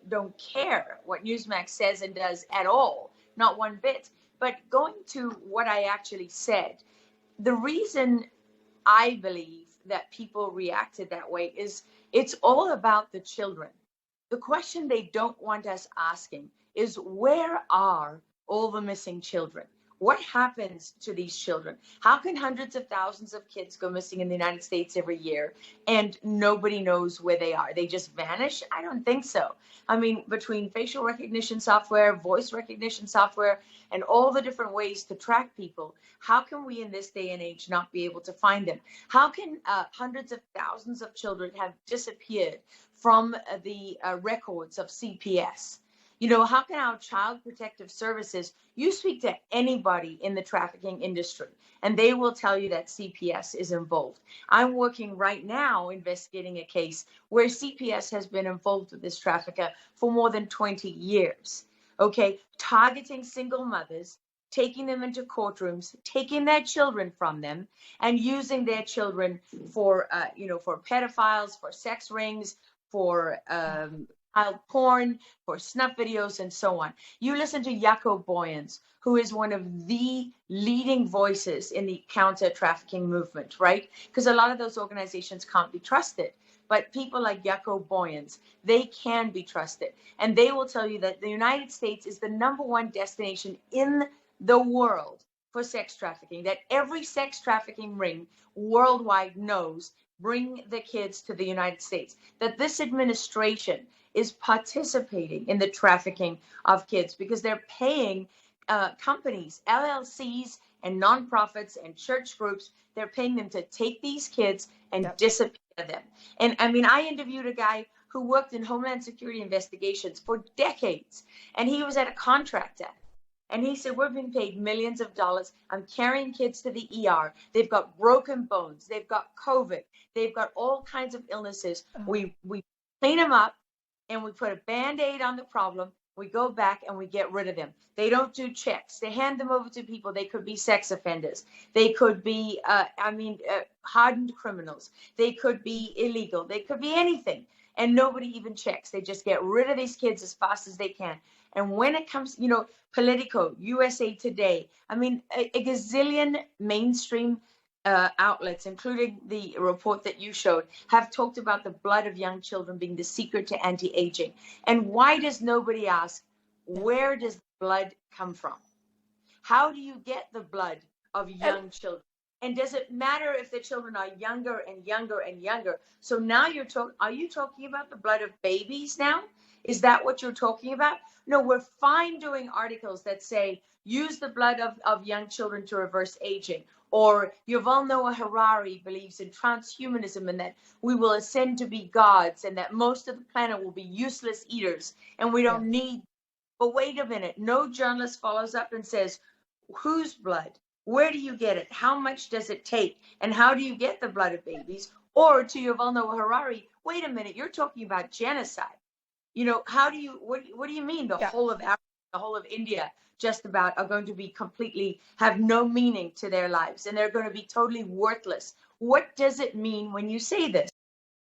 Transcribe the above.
don't care what Newsmax says and does at all, not one bit. But going to what I actually said, the reason I believe that people reacted that way is it's all about the children. The question they don't want us asking is, where are all the missing children? What happens to these children? How can hundreds of thousands of kids go missing in the United States every year and nobody knows where they are? They just vanish? I don't think so. I mean, between facial recognition software, voice recognition software, and all the different ways to track people, how can we in this day and age not be able to find them? How can hundreds of thousands of children have disappeared from the records of CPS? You know, how can our child protective services, you speak to anybody in the trafficking industry and they will tell you that CPS is involved. I'm working right now investigating a case where CPS has been involved with this trafficker for more than 20 years. Okay, targeting single mothers, taking them into courtrooms, taking their children from them and using their children for, for pedophiles, for sex rings, for child porn, for snuff videos, and so on. You listen to Jaco Boyens, who is one of the leading voices in the counter-trafficking movement, right? Because a lot of those organizations can't be trusted. But people like Jaco Boyens, they can be trusted. And they will tell you that the United States is the #1 destination in the world for sex trafficking, that every sex trafficking ring worldwide knows bring the kids to the United States, that this administration is participating in the trafficking of kids because they're paying companies, LLCs and nonprofits and church groups, they're paying them to take these kids and disappear them. And I mean, I interviewed a guy who worked in Homeland Security investigations for decades, and he was at a contractor. And he said, we're being paid millions of dollars. I'm carrying kids to the ER. They've got broken bones. They've got COVID. They've got all kinds of illnesses. We clean them up and we put a Band-Aid on the problem. We go back and we get rid of them. They don't do checks. They hand them over to people. They could be sex offenders. They could be, hardened criminals. They could be illegal. They could be anything. And nobody even checks. They just get rid of these kids as fast as they can. And when it comes, Politico, USA Today, I mean, a gazillion mainstream outlets, including the report that you showed, have talked about the blood of young children being the secret to anti-aging. And why does nobody ask, where does the blood come from? How do you get the blood of young children? And does it matter if the children are younger and younger and younger? So now are you talking about the blood of babies now? Is that what you're talking about? No, we're fine doing articles that say, use the blood of young children to reverse aging. Or Yuval Noah Harari believes in transhumanism and that we will ascend to be gods and that most of the planet will be useless eaters and we don't need. But wait a minute, no journalist follows up and says, whose blood? Where do you get it? How much does it take? And how do you get the blood of babies? Or to Yuval Noah Harari, wait a minute, you're talking about genocide. How do you, what do you mean the whole of Africa, the whole of India, just about are going to be completely, have no meaning to their lives and they're going to be totally worthless? What does it mean when you say this?